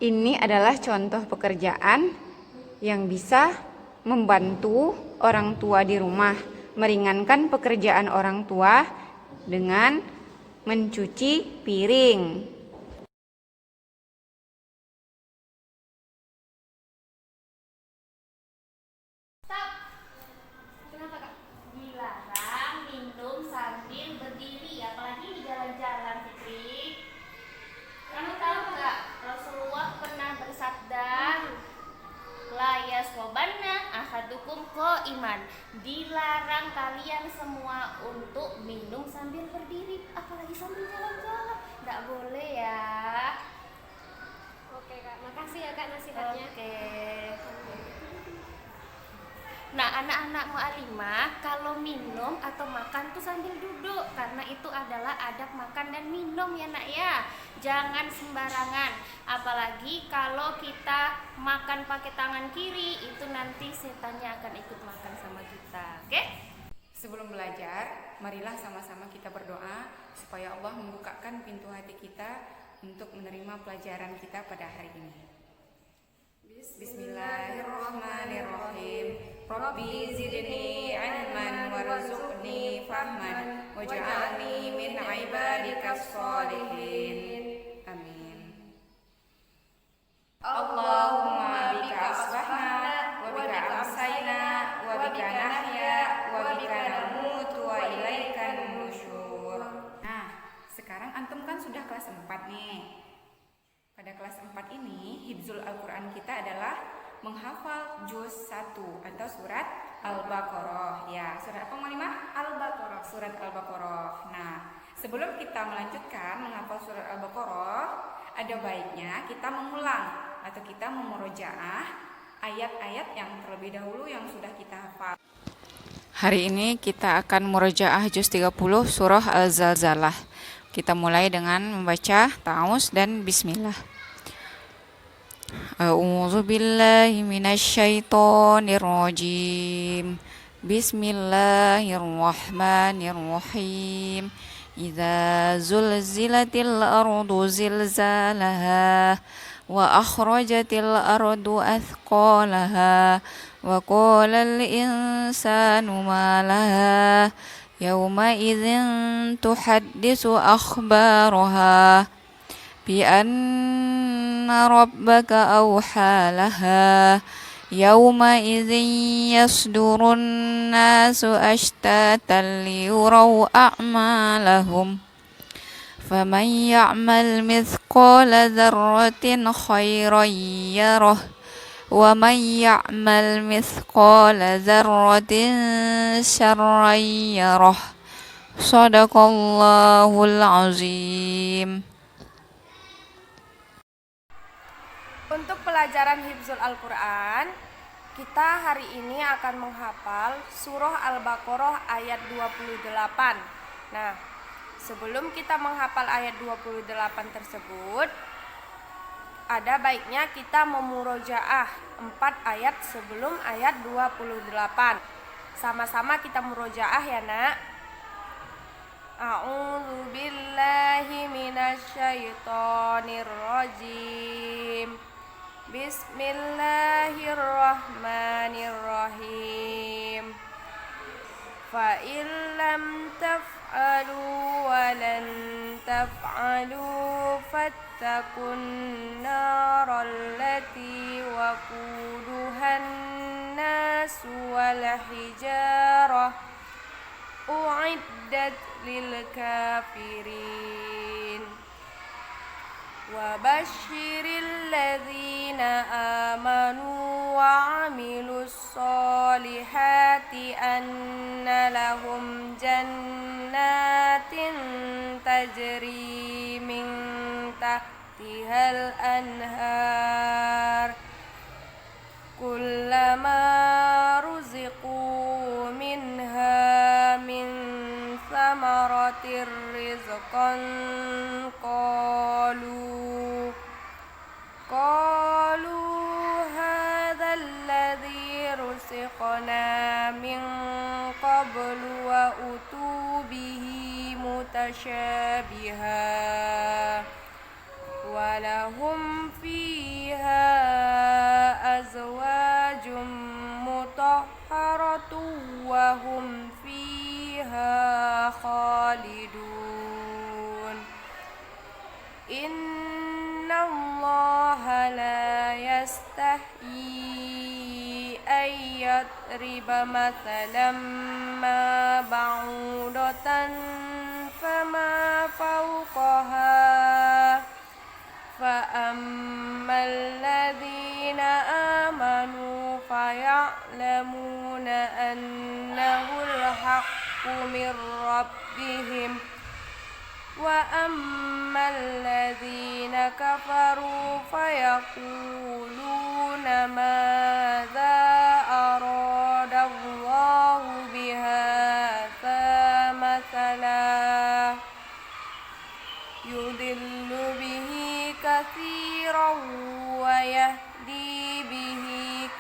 Ini adalah contoh pekerjaan yang bisa membantu orang tua di rumah, meringankan pekerjaan orang tua dengan mencuci piring. Kenapa Kak? Dilarang minum sambil berdiri, apalagi di jalan-jalan, Fitri. Kamu tahu nggak, Rasulullah pernah bersabda, la yasrobanna ahadukum iman. Dilarang kalian semua untuk minum sambil berdiri, apalagi sambil jalan-jalan. Nggak boleh ya. Oke Kak, makasih ya Kak nasihatnya. Oke. Nah, anak-anak mu'alimah kalau minum atau makan tuh sambil duduk, karena itu adalah adab makan dan minum ya nak ya. Jangan sembarangan, apalagi kalau kita makan pakai tangan kiri, itu nanti setannya akan ikut makan sama kita. Oke? Sebelum belajar, marilah sama-sama kita berdoa supaya Allah membukakan pintu hati kita untuk menerima pelajaran kita pada hari ini. Bismillahirrahmanirrahim. Rabbi zidni ilman warzuqni fahman waj'alni min ibadikas sholihin. Amin. Allahumma bika asbahna wa bika amsayna wa bika nahya wa bika namutu wa ilaikan nusyur. Nah, sekarang antum kan sudah kelas 4 nih. Pada kelas 4 ini, hifzul Al-Quran kita adalah menghafal juz 1 atau surat Al-Baqarah. Ya, surat apa Malimah? Al-Baqarah, surat Al-Baqarah. Nah, sebelum kita melanjutkan menghafal surat Al-Baqarah, ada baiknya kita mengulang atau kita memurojaah ayat-ayat yang terlebih dahulu yang sudah kita hafal. Hari ini kita akan murojaah juz 30 surah Al-Zalzalah. Kita mulai dengan membaca ta'awuz dan bismillah. A'udzu billahi minasyaitonir rajim. Bismillahirrahmanirrahim. Idza zulzilatil ardu zilzalaha wa akhrajatil ardu athqalaha wa qala al insanu ma laha yawma idzin tuhaddisu akhbaraha bi anna rabbaka awha laha yawma idzin yasdurun nasu ashtatan liyuraw a'malahum faman ya'mal mithqala dzarratin khairan yarah wa man ya'mal mithqala dzarratin syarran yarah. Shadaqallahul azim. Untuk pelajaran hifzul Al-Quran, kita hari ini akan menghafal surah Al-Baqarah ayat 28. Nah, sebelum kita menghafal ayat 28 tersebut, ada baiknya kita memurojaah 4 ayat sebelum ayat 28. Sama-sama kita murojaah ya nak. A'udzu billahi minasyaitonir rajim. Bismillahirrahmanirrahim. Fa in lam taf'alu wa lan taf'alu fattaqun naral lati waquduhan nasu wal hijarah u'iddat lil kafirin. وبشر الذين آمنوا وعملوا الصالحات أن لهم جنات تجري من تحتها الأنهار كلما رزقوا منها من ثمرة رزقا قالوا هذا الذي رزقنا من قبل وأتوا به متشابها ولهم فيه هم فيها خالدون إن الله لا يستحيي أن يضرب مثلا ما بعوضة فما فوقها فأما الذين آمنوا فيعلمون أنه الحق من ربهم وأما الذين كفروا فيقولون ماذا أراد الله بهذا مثلا يضل به كثيرا ويهدي به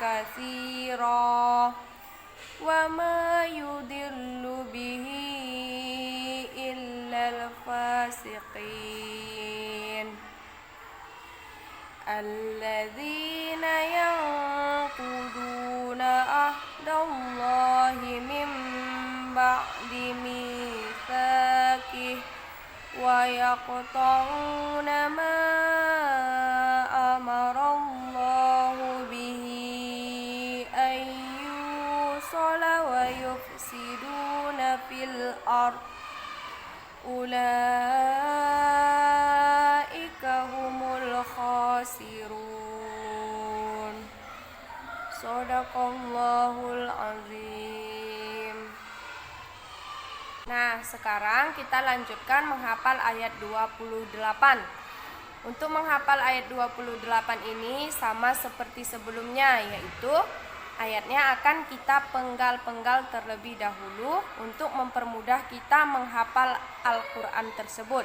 كثيرا وما يضل به إلا الفاسقين الذين ينقضون عهد الله من بعد ميثاقه ويقطعون ما أمر الله به أن يوصل ويفسدون في الأرض أولئك هم الخاسرون صدق الله العظيم. Nah, sekarang kita lanjutkan menghafal ayat 28. Untuk menghafal ayat 28 ini sama seperti sebelumnya, yaitu ayatnya akan kita penggal-penggal terlebih dahulu untuk mempermudah kita menghafal Al-Quran tersebut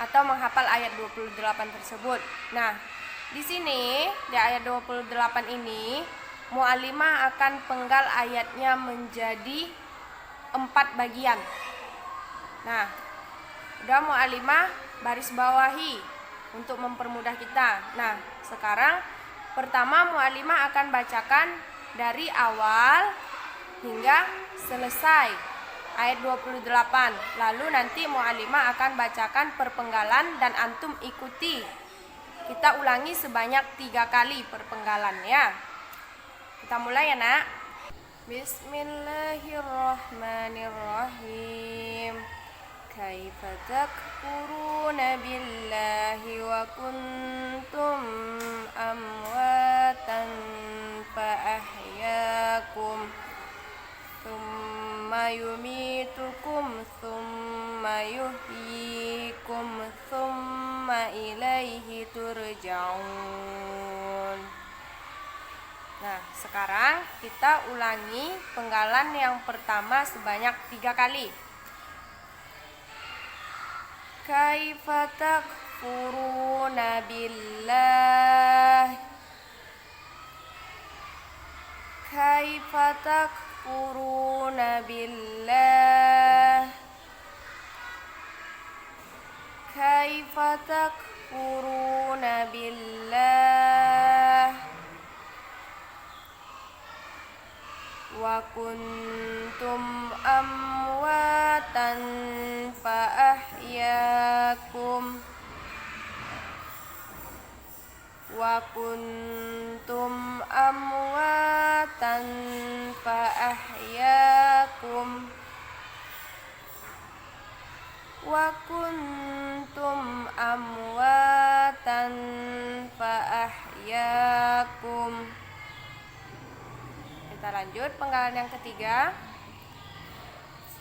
atau menghafal ayat 28 tersebut. Nah, di sini di ayat 28 ini mu'allimah akan penggal ayatnya menjadi 4 bagian. Nah, udah mu'allimah baris bawahi untuk mempermudah kita. Nah, sekarang pertama mu'allimah akan bacakan dari awal hingga selesai ayat 28. Lalu nanti mu'allimah akan bacakan perpenggalan dan antum ikuti. Kita ulangi sebanyak 3 kali perpenggalan ya. Kita mulai ya nak. Bismillahirrahmanirrahim. Kaifa takfuruna billahi wa kuntum amwatan fa ahyakum thumma yumitukum thumma yuhyikum thumma ilaihi turja'un. Nah, sekarang kita ulangi penggalan yang pertama sebanyak 3 kali. Kaifa takfuruna billah. Kaifa takfuruna billah. Kaifa takfuruna billah. Wa kuntum amwatan fa ahyakum. Wa kuntum amwatan fa ahyakum. Wa kuntum amwatan fa ahyakum. Kita lanjut penggalan yang ketiga.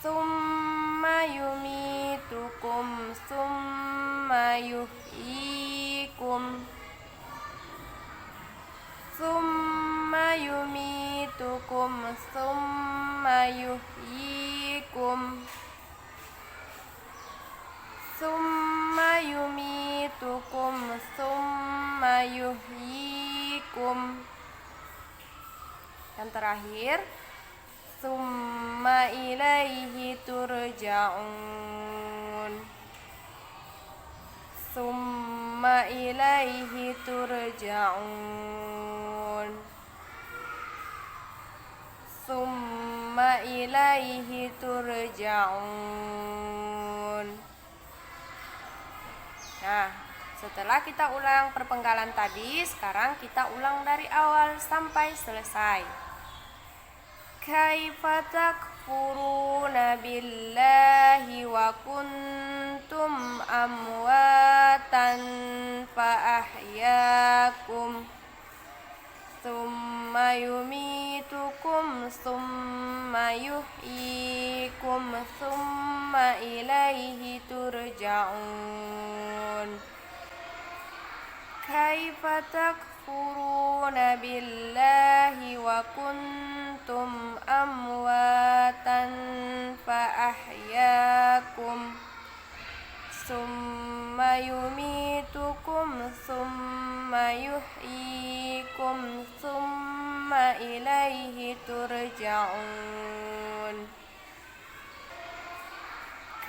Summa yumitukum summa yuhyikum. Summa yumitukum summa yuhyikum. Summa yumitukum summa yuhyikum. Yang terakhir, summa ilaihi turja'un. Summa ilaihi turja'un. Summa ilaihi turja'un. Nah, setelah kita ulang perpenggalan tadi, sekarang kita ulang dari awal sampai selesai. Kaifa takfuruna billahi wa kuntum amwatan fa ahyakum thumma yumitukum thumma yuhyikum thumma ilaihi turja'un. Kaifa takfuruna billahi wa kuntum amwatan fa ahyakum thumma yumitukum thumma yuhyikum thumma ilaihi turja'un.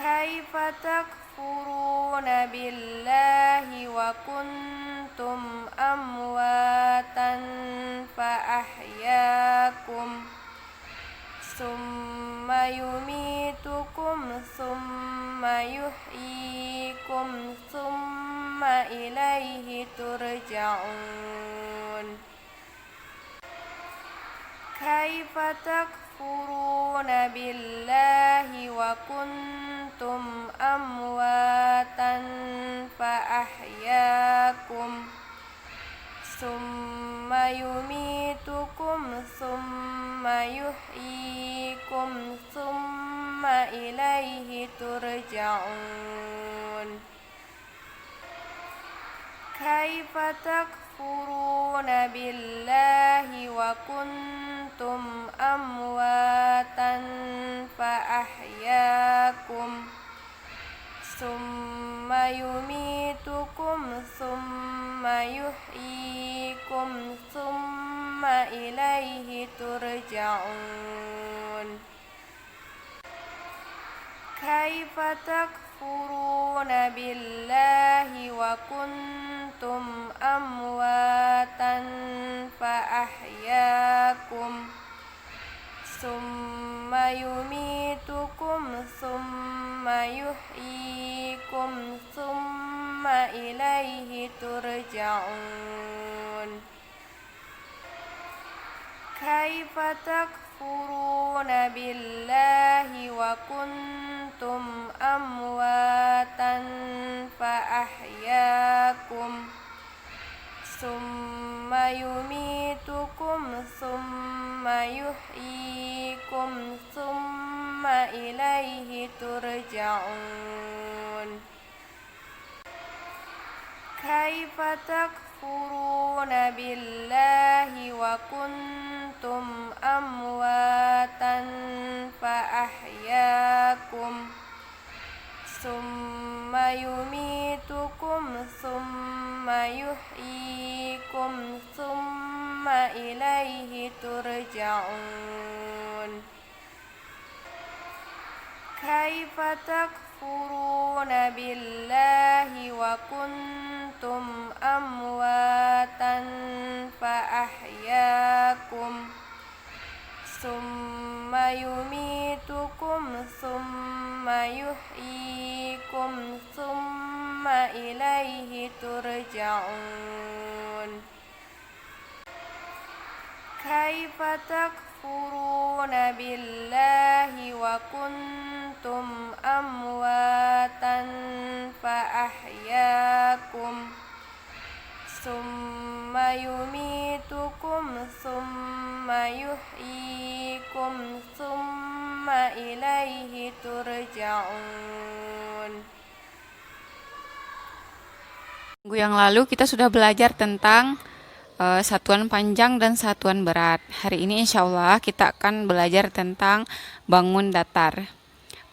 Kaifa takfuruna billahi wa kuntum amwatan fa ahyakum thumma yumitukum thumma yuhyikum thumma ilaihi turja'un. Kaifa takfuruna billahi wa kuntum amwatan fa ahyakum thumma yumitukum thumma yuhyikum thumma ilaihi turja'un. Kaifa takfuruna billahi wa kuntum amwatan fa ahyakum thumma yumitukum thumma yuhyikum thumma ilaihi turja'un. Kaifa takfuruna billahi wa kuntum amwatan fa ahyakum thumma yumitukum thumma yuhyikum thumma ilaihi turja'un. Kaifa takfuruna billahi wa kuntum amwatan fa ahyakum thumma yumitukum thumma yuhyikum thumma ilaihi turja'un. Kaifa takfuruna billahi wa kuntum amwatan fa ahyakum thumma yumitukum thumma yuhyikum thumma ilaihi turja'un. Kaifa takfuruna billahi wa kuntum amwatan fa ahyakum thumma yumitukum thumma yuhyikum thumma ilaihi turja'un. Kaifa takfuruna billahi wa kuntum amwatan fa ahyakum thumma yumitukum thumma yuhyikum thumma ilaihi turja'un. Minggu yang lalu kita sudah belajar tentang satuan panjang dan satuan berat. Hari ini insya Allah kita akan belajar tentang bangun datar.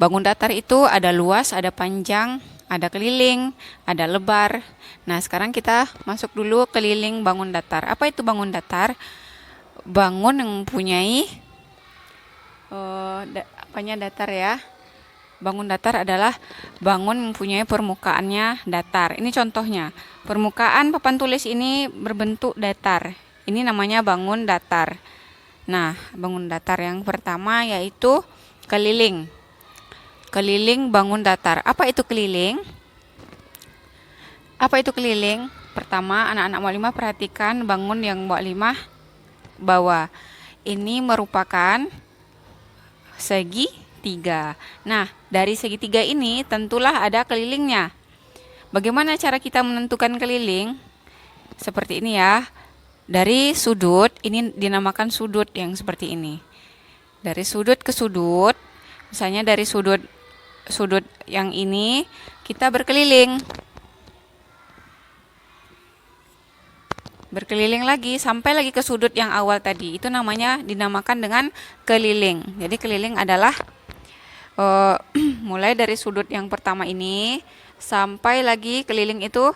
Bangun datar itu ada luas, ada panjang, ada keliling, ada lebar. Nah, sekarang kita masuk dulu keliling bangun datar. Apa itu bangun datar? Bangun yang mempunyai datar ya. Bangun datar adalah bangun mempunyai permukaannya datar. Ini contohnya. Permukaan papan tulis ini berbentuk datar. Ini namanya bangun datar. Nah, bangun datar yang pertama yaitu keliling. Keliling bangun datar. Apa itu keliling? Apa itu keliling? Pertama, anak-anak Mu'alimah perhatikan bangun yang Mu'alimah bawa. Ini merupakan segitiga. Nah, dari segitiga ini tentulah ada kelilingnya. Bagaimana cara kita menentukan keliling? Seperti ini ya. Dari sudut, ini dinamakan sudut yang seperti ini. Dari sudut ke sudut, misalnya dari sudut yang ini kita berkeliling. Berkeliling lagi sampai lagi ke sudut yang awal tadi. Itu namanya dinamakan dengan keliling. Jadi keliling adalah mulai dari sudut yang pertama ini sampai lagi keliling itu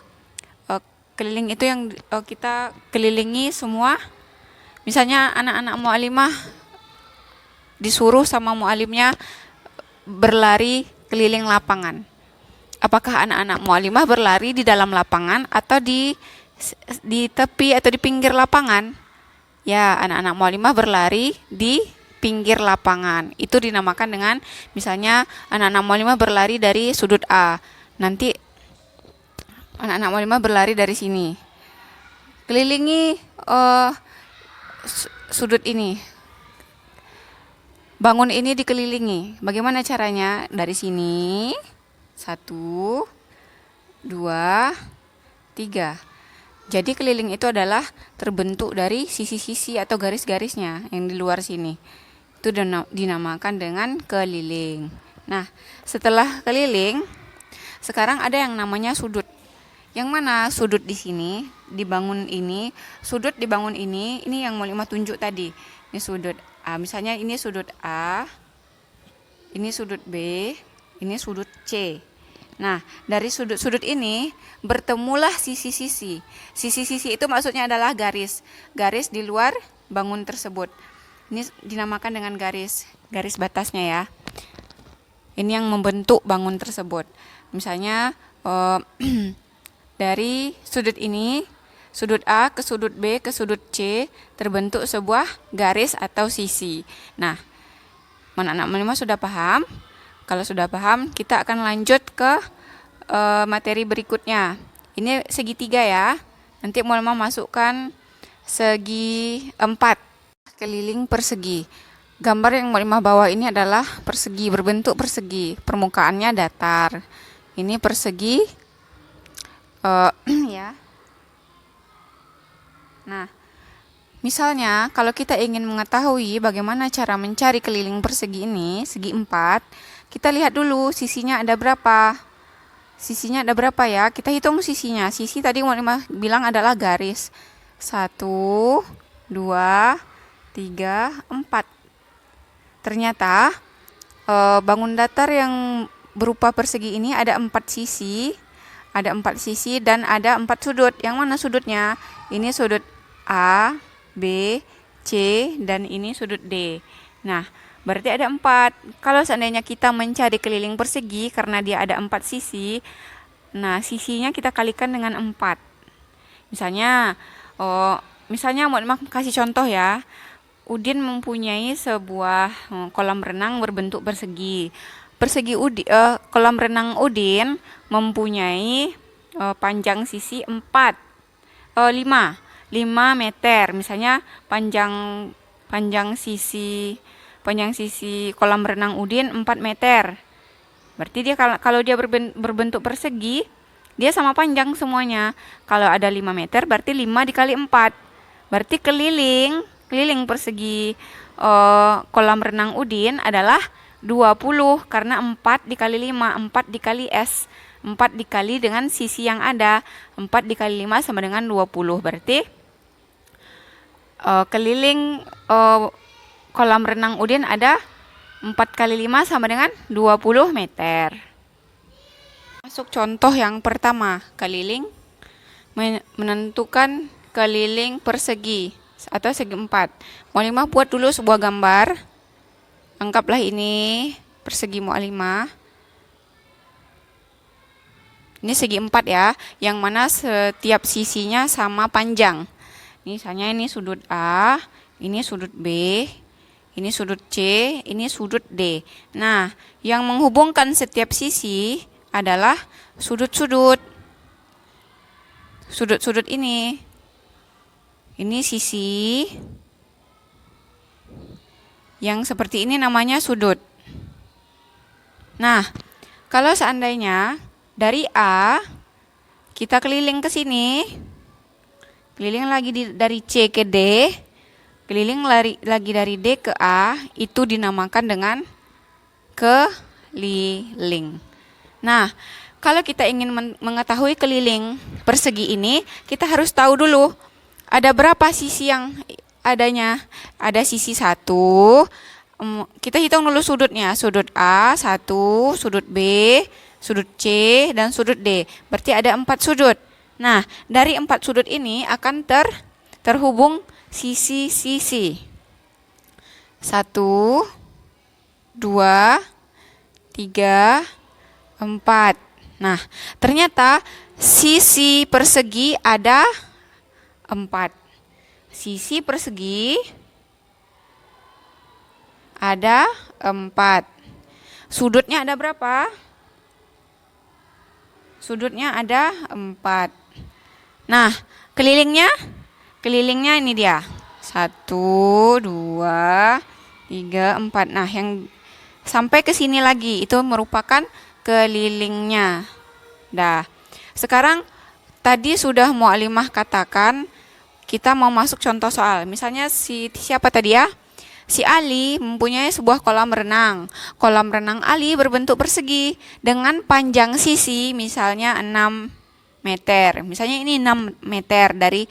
yang kita kelilingi semua. Misalnya anak-anak Mu'alimah disuruh sama mu'alimnya berlari keliling lapangan. Apakah anak-anak Mu'alimah berlari di dalam lapangan atau di tepi atau di pinggir lapangan? Ya, anak-anak Mu'alimah berlari di pinggir lapangan. Itu dinamakan dengan, misalnya anak-anak Mu'alimah berlari dari sudut A. Nanti anak-anak Mu'alimah berlari dari sini. Kelilingi sudut ini. Bangun ini dikelilingi. Bagaimana caranya? Dari sini. 1, 2, 3. Jadi keliling itu adalah terbentuk dari sisi-sisi atau garis-garisnya yang di luar sini. Itu dinamakan dengan keliling. Nah, setelah keliling, sekarang ada yang namanya sudut. Yang mana sudut di sini, dibangun ini, sudut dibangun ini yang Mu'alimah tunjuk tadi. Ini sudut A, misalnya ini sudut A, ini sudut B, ini sudut C. Nah, dari sudut-sudut ini bertemulah sisi-sisi. Sisi-sisi itu maksudnya adalah garis di luar bangun tersebut. Ini dinamakan dengan garis batasnya ya. Ini yang membentuk bangun tersebut. Misalnya dari sudut ini, sudut A ke sudut B ke sudut C terbentuk sebuah garis atau sisi. Nah, anak-anak Mu'alimah sudah paham? Kalau sudah paham, kita akan lanjut ke materi berikutnya. Ini segitiga ya. Nanti Mu'alimah masukkan segi 4, keliling persegi. Gambar yang Mu'alimah bawa ini adalah persegi, berbentuk persegi. Permukaannya datar. Ini persegi ya. Nah, misalnya kalau kita ingin mengetahui bagaimana cara mencari keliling persegi ini, segi 4, kita lihat dulu sisinya ada berapa. Sisinya ada berapa ya? Kita hitung sisinya. Sisi tadi Mu'alimah bilang adalah garis. 1, 2, 3, 4. Ternyata bangun datar yang berupa persegi ini ada 4 sisi. Ada 4 sisi dan ada 4 sudut. Yang mana sudutnya? Ini sudut A, B, C, dan ini sudut D. Nah, berarti ada 4. Kalau seandainya kita mencari keliling persegi karena dia ada 4 sisi, nah sisinya kita kalikan dengan 4. Misalnya Mu'alimah kasih contoh ya. Udin mempunyai sebuah kolam renang berbentuk persegi. Kolam renang Udin mempunyai panjang sisi 5 meter. Misalnya panjang sisi kolam renang Udin 4 meter. Berarti dia kalau dia berbentuk persegi, dia sama panjang semuanya. Kalau ada 5 meter berarti 5 dikali 4. Berarti keliling persegi kolam renang Udin adalah 20 karena 4 dikali 5, 4 dikali S. 4 dikali dengan sisi yang ada. 4 dikali 5 sama dengan 20. Berarti keliling kolam renang Udin ada 4 kali 5 sama dengan 20 meter. Masuk contoh yang pertama, keliling menentukan keliling persegi atau segi 4. Mu'alimah buat dulu sebuah gambar. Anggaplah ini persegi Mu'alimah. Ini segi 4 ya, yang mana setiap sisinya sama panjang. Misalnya ini sudut A, Ini sudut B, ini sudut C, ini sudut D. Nah, yang menghubungkan setiap sisi adalah sudut-sudut. Sudut-sudut ini. Ini sisi yang seperti ini namanya sudut. Nah, kalau seandainya dari A kita keliling ke sini, keliling lagi dari C ke D, keliling lagi dari D ke A, itu dinamakan dengan keliling. Nah, kalau kita ingin mengetahui keliling persegi ini, kita harus tahu dulu ada berapa sisi yang adanya. Ada sisi 1, kita hitung dulu sudutnya. Sudut A 1, sudut B, sudut C, dan sudut D. Berarti ada 4 sudut. Nah, dari 4 sudut ini akan terhubung sisi-sisi. 1, 2, 3, 4. Nah, ternyata sisi persegi ada 4. Sisi persegi ada 4. Sudutnya ada berapa? Sudutnya ada 4. Nah, kelilingnya ini dia. 1, 2, 3, 4. Nah, yang sampai ke sini lagi itu merupakan kelilingnya. Dah. Sekarang tadi sudah Mu'alimah katakan kita mau masuk contoh soal. Misalnya siapa tadi ya? Si Ali mempunyai sebuah kolam renang. Kolam renang Ali berbentuk persegi dengan panjang sisi misalnya 6 meter. Misalnya ini 6 meter dari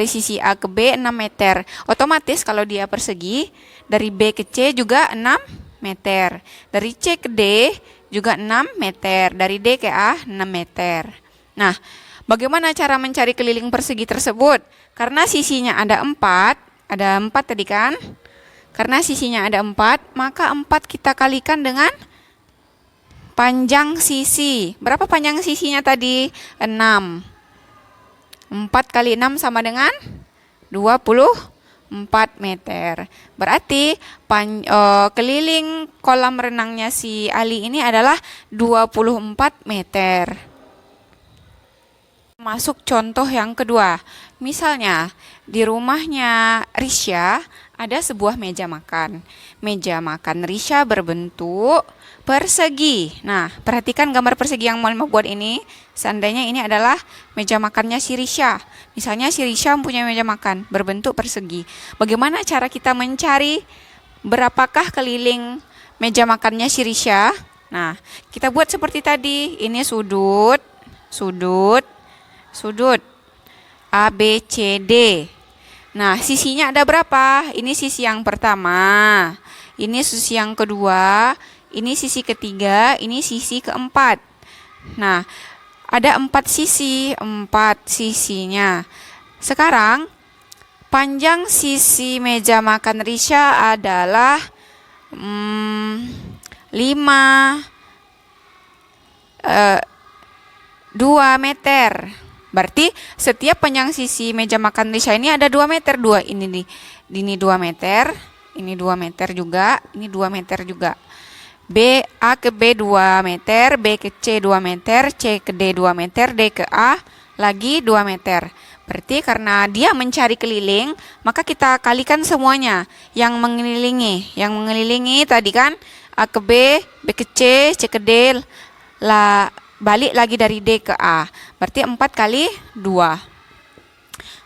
sisi A ke B 6 meter. Otomatis kalau dia persegi dari B ke C juga 6 meter. Dari C ke D juga 6 meter. Dari D ke A 6 meter. Nah, bagaimana cara mencari keliling persegi tersebut? Karena sisinya ada 4 tadi kan? Karena sisinya ada 4, maka 4 kita kalikan dengan panjang sisi. Berapa panjang sisinya tadi? 6. 4 kali 6 sama dengan 24 meter. Berarti keliling kolam renangnya si Ali ini adalah 24 meter. Masuk contoh yang kedua. Misalnya di rumahnya Risha ada sebuah meja makan. Meja makan Risha berbentuk persegi. Nah, perhatikan gambar persegi yang mau buat ini. Seandainya ini adalah meja makannya si Risha. Misalnya si Risha mempunyai meja makan berbentuk persegi. Bagaimana cara kita mencari berapakah keliling meja makannya si Risha? Nah, kita buat seperti tadi. Ini sudut A, B, C, D. Nah, sisinya ada berapa? Ini sisi yang pertama, ini sisi yang kedua, ini sisi ketiga, ini sisi keempat. Nah, ada 4 sisinya. Sekarang, panjang sisi meja makan Risha adalah 2 meter. Berarti setiap panjang sisi meja makan Risha ini ada 2 meter. Ini 2 meter, ini 2 meter juga, ini 2 meter juga. A ke B 2 meter, B ke C 2 meter, C ke D 2 meter, D ke A lagi 2 meter. Berarti karena dia mencari keliling, maka kita kalikan semuanya yang mengelilingi tadi kan A ke B, B ke C, C ke D, balik lagi dari D ke A. Berarti 4 kali 2.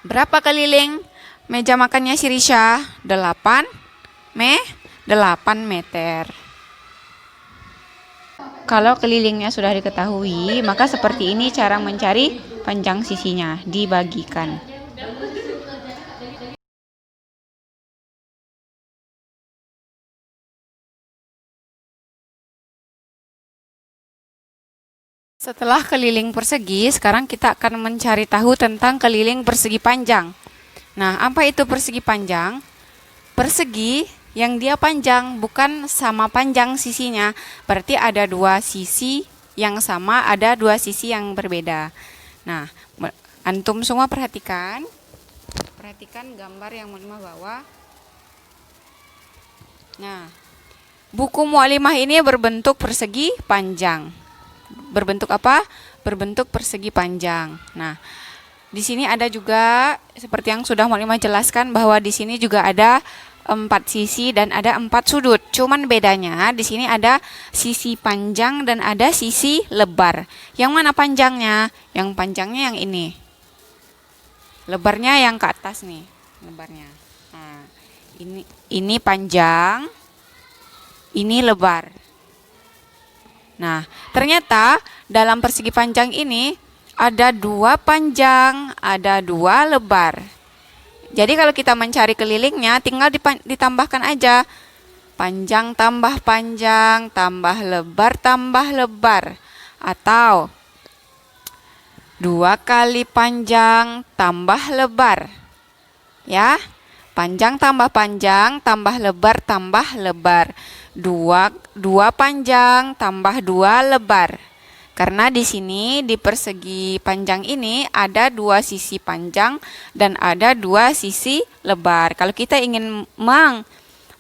Berapa keliling meja makannya si Risha? 8 meter. Kalau kelilingnya sudah diketahui, maka seperti ini cara mencari panjang sisinya, dibagikan. Setelah keliling persegi, sekarang kita akan mencari tahu tentang keliling persegi panjang. Nah, apa itu persegi panjang? Persegi yang dia panjang, bukan sama panjang sisinya. Berarti ada 2 sisi yang sama, ada 2 sisi yang berbeda. Nah, antum semua perhatikan gambar yang mau bawa. Nah, buku mu'alimah ini berbentuk persegi panjang. Berbentuk apa? Berbentuk persegi panjang. Nah, di sini ada juga seperti yang sudah mu'alimah jelaskan bahwa di sini juga ada 4 sisi dan ada 4 sudut. Cuman bedanya di sini ada sisi panjang dan ada sisi lebar. Yang mana panjangnya? Yang panjangnya yang ini. Lebarnya yang ke atas nih, lebarnya. Nah, ini panjang, ini lebar. Nah, ternyata dalam persegi panjang ini ada 2 panjang, ada 2 lebar. Jadi kalau kita mencari kelilingnya tinggal ditambahkan aja. Panjang tambah panjang, tambah lebar. Atau 2 kali panjang tambah lebar. Ya, panjang tambah panjang, tambah lebar. 2 panjang tambah 2 lebar. Karena di sini di persegi panjang ini ada 2 sisi panjang dan ada 2 sisi lebar. Kalau kita ingin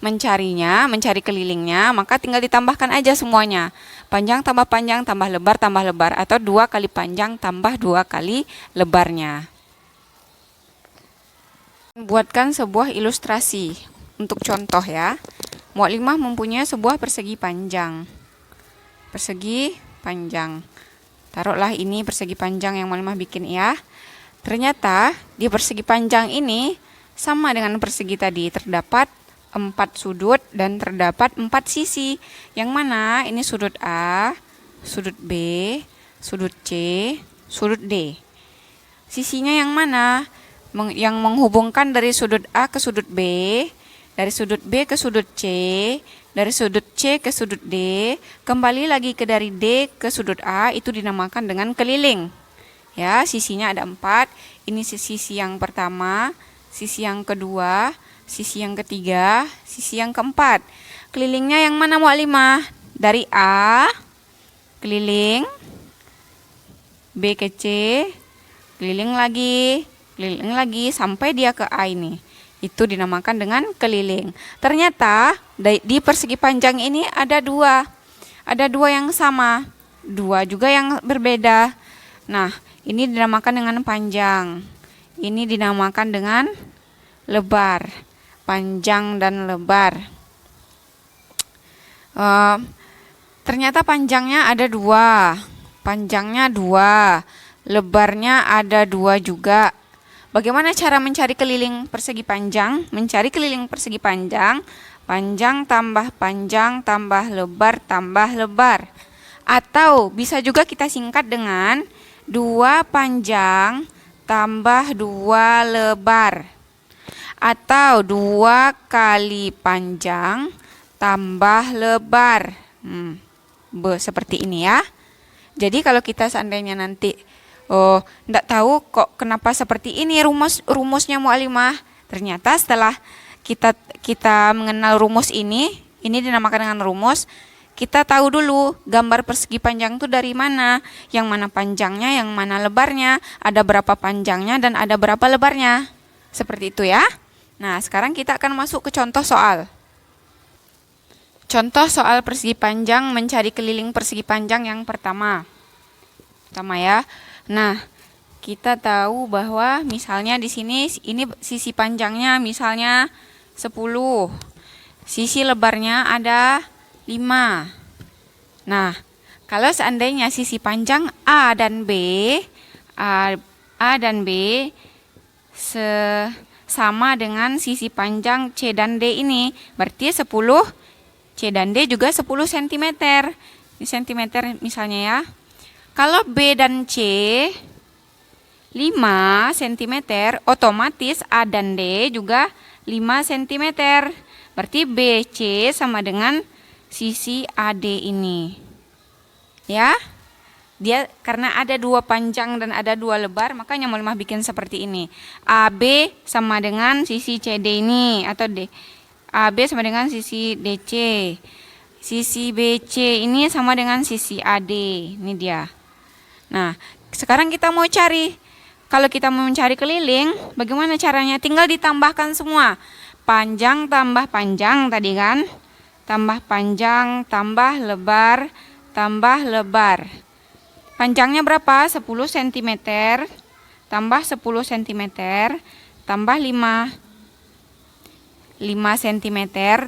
mencari kelilingnya, maka tinggal ditambahkan aja semuanya. Panjang tambah lebar atau 2 kali panjang tambah 2 kali lebarnya. Buatkan sebuah ilustrasi untuk contoh ya. Mu'alimah mempunyai sebuah persegi panjang. Taruhlah ini persegi panjang yang mu'alimah bikin ya. Ternyata di persegi panjang ini sama dengan persegi tadi, terdapat 4 sudut dan terdapat 4 sisi. Yang mana ini sudut A, sudut B, sudut C, sudut D. Sisinya yang mana? Yang menghubungkan dari sudut A ke sudut B, dari sudut B ke sudut C, dari sudut C ke sudut D, kembali lagi ke dari D ke sudut A, itu dinamakan dengan keliling. Ya, sisinya ada 4. Ini sisi yang pertama, sisi yang kedua, sisi yang ketiga, sisi yang keempat. Kelilingnya yang mana mu'alimah? Dari A, keliling, B ke C, keliling lagi sampai dia ke A ini. Itu dinamakan dengan keliling. Ternyata di persegi panjang ini ada 2. Ada 2 yang sama, 2 juga yang berbeda. Nah, ini dinamakan dengan panjang. Ini dinamakan dengan lebar. Panjang dan lebar. Ternyata panjangnya ada 2. Panjangnya 2. Lebarnya ada 2 juga. Bagaimana cara mencari keliling persegi panjang? Mencari keliling persegi panjang, panjang tambah lebar. Atau bisa juga kita singkat dengan 2 panjang tambah 2 lebar. Atau 2 kali panjang tambah lebar. Seperti ini ya. Jadi kalau kita seandainya nanti enggak tahu kok kenapa seperti ini rumusnya mu'alimah. Ternyata setelah kita mengenal rumus ini dinamakan dengan rumus. Kita tahu dulu gambar persegi panjang itu dari mana, yang mana panjangnya, yang mana lebarnya, ada berapa panjangnya dan ada berapa lebarnya. Seperti itu ya. Nah, sekarang kita akan masuk ke contoh soal. Contoh soal persegi panjang, mencari keliling persegi panjang yang pertama ya. Nah, kita tahu bahwa misalnya di sini ini sisi panjangnya misalnya 10. Sisi lebarnya ada 5. Nah, kalau seandainya sisi panjang A dan B sama dengan sisi panjang C dan D ini, berarti 10 C dan D juga 10 cm. Ini cm misalnya ya. Kalau B dan C 5 cm, otomatis A dan D juga 5 cm. Berarti BC sama dengan sisi AD ini. Ya. Dia karena ada 2 panjang dan ada 2 lebar, makanya mu'alimah bikin seperti ini. AB sama dengan sisi CD ini atau AB sama dengan sisi DC. Sisi BC ini sama dengan sisi AD. Ini dia. Nah, sekarang kita mau cari. Kalau kita mau mencari keliling, bagaimana caranya? Tinggal ditambahkan semua. Panjang tambah panjang tadi kan. tambah panjang, tambah lebar, tambah lebar. Panjangnya berapa? 10 cm, tambah 10 cm, tambah 5 cm,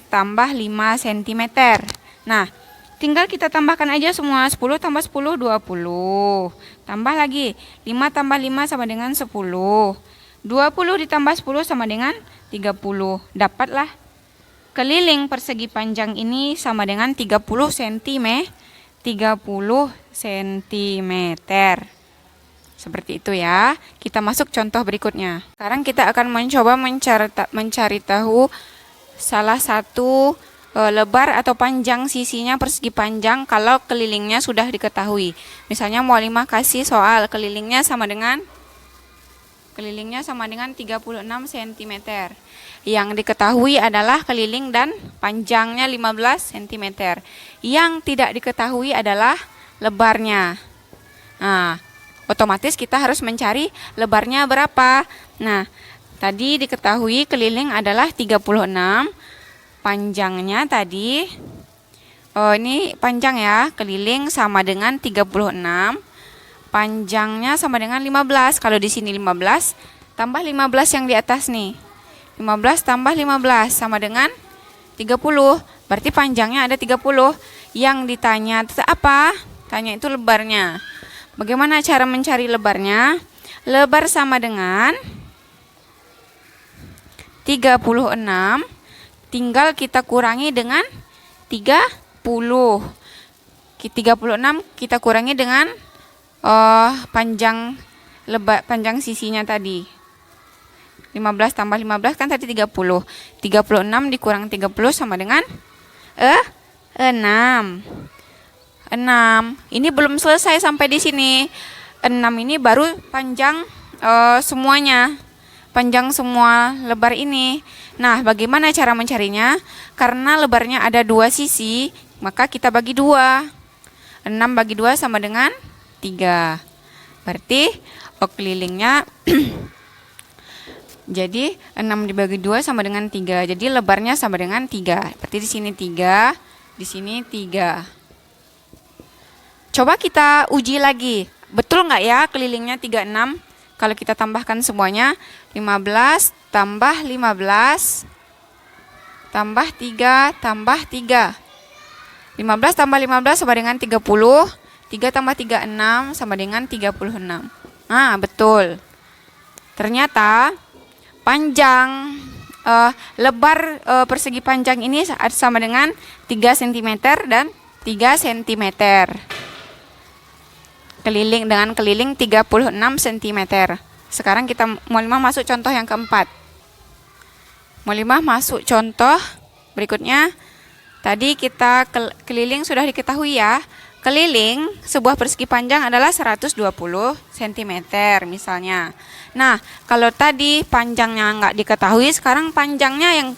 tambah 5 cm. Nah, tinggal kita tambahkan aja semua. 10 tambah 10, 20. Tambah lagi, 5 tambah 5 sama dengan 10. 20 ditambah 10 sama dengan 30. Dapatlah keliling persegi panjang ini sama dengan 30 cm. 30 cm. Seperti itu ya. Kita masuk contoh berikutnya. Sekarang kita akan mencoba mencari tahu salah satu lebar atau panjang sisinya persegi panjang kalau kelilingnya sudah diketahui. Misalnya Mualimah kasih soal kelilingnya sama dengan 36 cm. Yang diketahui adalah keliling dan panjangnya 15 cm. Yang tidak diketahui adalah lebarnya. Nah, otomatis kita harus mencari lebarnya berapa. Nah, tadi diketahui keliling adalah 36. Panjangnya tadi, ini panjang ya, keliling sama dengan 36. Panjangnya sama dengan 15. Kalau di sini 15, tambah 15 yang di atas nih. 15 tambah 15 sama dengan 30. Berarti panjangnya ada 30. Yang ditanya itu apa? Tanya itu lebarnya. Bagaimana cara mencari lebarnya? Lebar sama dengan 36. Tinggal kita kurangi dengan 30. 36 kita kurangi dengan panjang sisinya tadi. 15 tambah 15 kan tadi 30. 36 dikurang 30 sama dengan 6. Ini belum selesai sampai di sini. 6 ini baru panjang semuanya. Panjang semua lebar ini. Nah, bagaimana cara mencarinya? Karena lebarnya ada 2 sisi, maka kita bagi 2. 6 bagi 2 sama dengan 3. Berarti kelilingnya jadi 6 dibagi 2 sama dengan 3. Jadi lebarnya sama dengan 3. Berarti di sini 3, di sini 3. Coba kita uji lagi. Betul nggak ya kelilingnya 36? Kalau kita tambahkan semuanya, 15 tambah 15 tambah 3 tambah 3. 15 tambah 15 sama dengan 30. 3 tambah 3, 6 sama dengan 36. Nah, betul. Ternyata panjang lebar persegi panjang ini sama dengan 3 cm dan 3 cm. Keliling dengan keliling 36 cm. Sekarang kita Mualimah masuk contoh yang keempat. Mualimah masuk contoh berikutnya. Tadi kita keliling sudah diketahui ya. Keliling sebuah persegi panjang adalah 120 cm misalnya. Nah, kalau tadi panjangnya nggak diketahui, sekarang panjangnya yang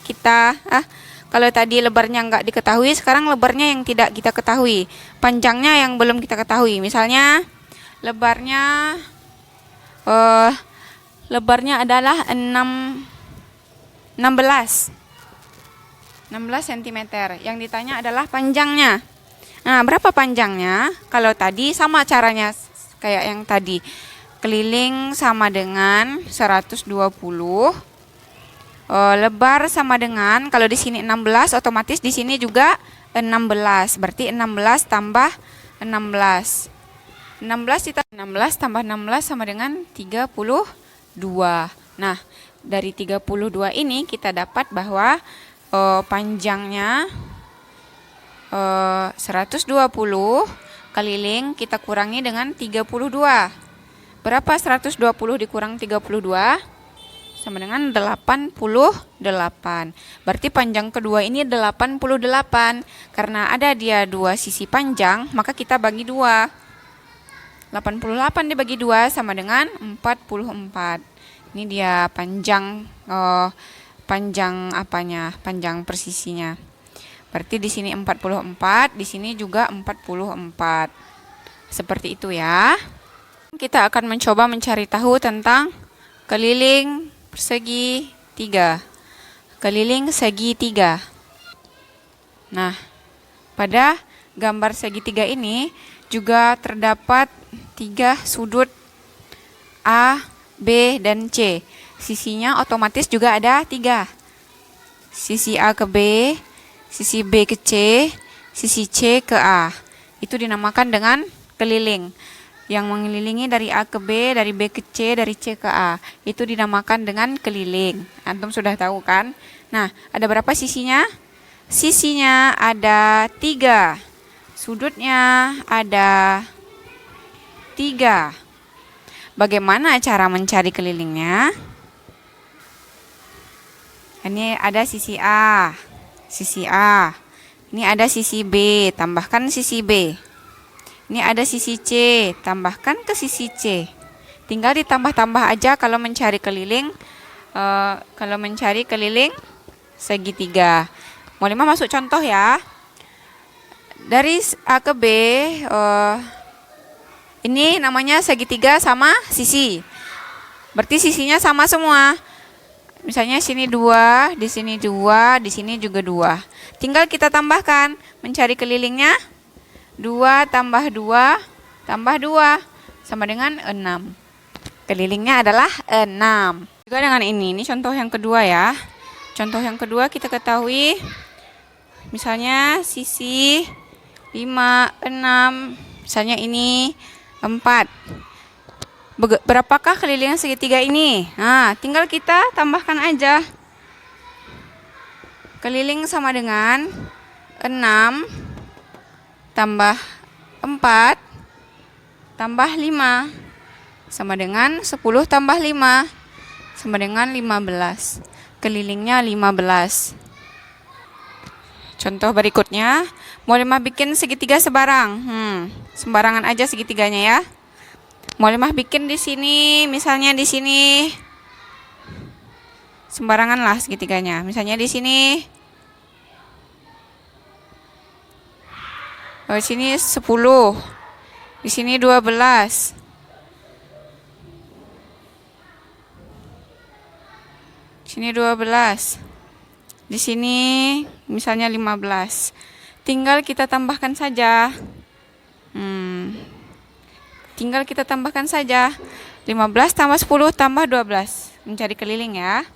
kalau tadi lebarnya nggak diketahui, sekarang lebarnya yang tidak kita ketahui. Panjangnya yang belum kita ketahui. Misalnya lebarnya adalah 16 cm. Yang ditanya adalah panjangnya. Nah, berapa panjangnya? Kalau tadi sama caranya kayak yang tadi. Keliling sama dengan 120. Lebar sama dengan, kalau di sini 16, otomatis di sini juga 16. Berarti 16 tambah 16. 16 tambah 16 sama dengan 32. Nah, dari 32 ini kita dapat bahwa panjangnya 120 keliling kita kurangi dengan 32. Berapa 120 dikurang 32? Sama dengan 88. Berarti panjang kedua ini 88. Karena ada dia 2 sisi panjang, maka kita bagi 2. 88 dibagi 2 sama dengan 44. Ini dia panjang panjang persisinya. Berarti di sini 44, di sini juga 44. Seperti itu ya. Kita akan mencoba mencari tahu tentang keliling persegi 3. Keliling segi 3. Nah, pada gambar segitiga ini juga terdapat 3 sudut A, B, dan C. Sisinya otomatis juga ada 3. Sisi A ke B, sisi B ke C, sisi C ke A. Itu dinamakan dengan keliling. Yang mengelilingi dari A ke B, dari B ke C, dari C ke A. Itu dinamakan dengan keliling. Antum sudah tahu kan? Nah, ada berapa sisinya? Sisinya ada 3. Sudutnya ada 3. Bagaimana cara mencari kelilingnya? Ini ada sisi A. Sisi A. Ini ada sisi B, tambahkan sisi B. Ini ada sisi C, tambahkan ke sisi C. Tinggal ditambah-tambah aja kalau mencari keliling. Kalau mencari keliling segitiga. Mau masuk contoh ya. Dari A ke B, ini namanya segitiga sama sisi. Berarti sisinya sama semua. Misalnya sini 2, di sini 2, di sini juga 2. Tinggal kita tambahkan, mencari kelilingnya 2 tambah 2 tambah 2 sama dengan 6. Kelilingnya adalah 6. Juga dengan ini contoh yang kedua ya. Contoh yang kedua kita ketahui misalnya sisi 5, 6, misalnya ini 4. Berapakah keliling segitiga ini? Nah, tinggal kita tambahkan aja. Keliling sama dengan 6 tambah 4 tambah 5 sama dengan 10 tambah 5 sama dengan 15. Kelilingnya 15. Contoh berikutnya, mau bikin segitiga sebarang. Sembarangan aja segitiganya ya. Mau bikin di sini, misalnya di sini. Sembarangan lah segitiganya. Misalnya di sini. Di sini 10. Di sini 12. Di sini 12. Di sini misalnya 15. Tinggal kita tambahkan saja. Tinggal kita tambahkan saja. 15 tambah 10 tambah 12. Mencari keliling ya.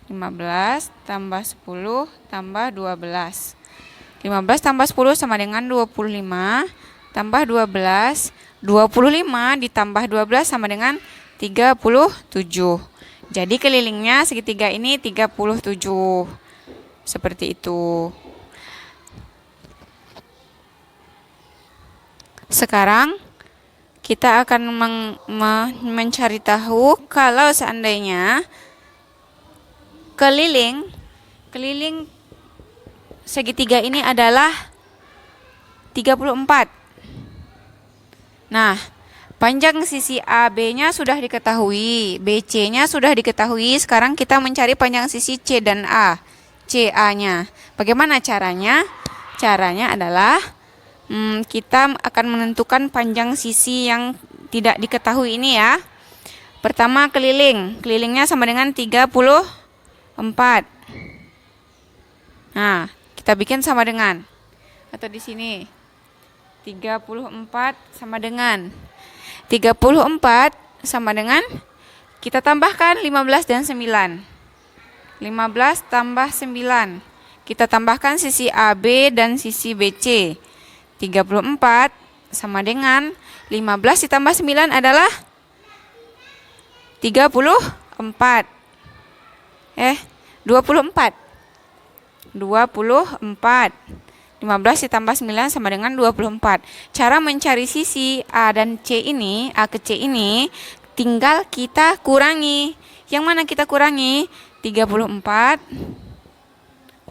15 tambah 10 tambah 12. 15 tambah 10 sama dengan 25 tambah 12. 25 ditambah 12 sama dengan 37. Jadi kelilingnya segitiga ini 37. Seperti itu. Sekarang kita akan mencari tahu kalau seandainya keliling segitiga ini adalah 34. Nah, panjang sisi AB-nya sudah diketahui, BC-nya sudah diketahui. Sekarang kita mencari panjang sisi C dan A, CA-nya. Bagaimana caranya? Caranya adalah kita akan menentukan panjang sisi yang tidak diketahui ini ya. Pertama kelilingnya sama dengan 34. Nah, kita bikin sama dengan, atau di sini 34 sama dengan 34 sama dengan, kita tambahkan 15 dan 9. 15 tambah 9. Kita tambahkan sisi AB dan sisi BC. 34 sama dengan 15 ditambah 9 adalah 24. 24. 15 ditambah 9 sama dengan 24. Cara mencari sisi A dan C ini, A ke C ini, tinggal kita kurangi. Yang mana kita kurangi? 34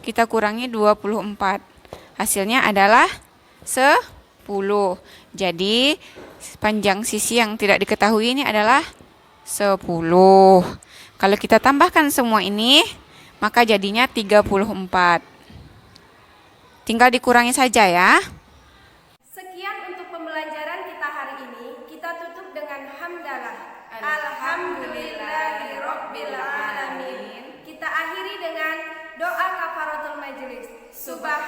kita kurangi 24. Hasilnya adalah 10. Jadi panjang sisi yang tidak diketahui ini adalah 10. Kalau kita tambahkan semua ini, maka jadinya 34. Tinggal dikurangi saja ya. Sekian untuk pembelajaran kita hari ini. Kita tutup dengan hamdalah. Alhamdulillahirobbilalamin. Kita akhiri dengan doa kafaratul majelis. Subhan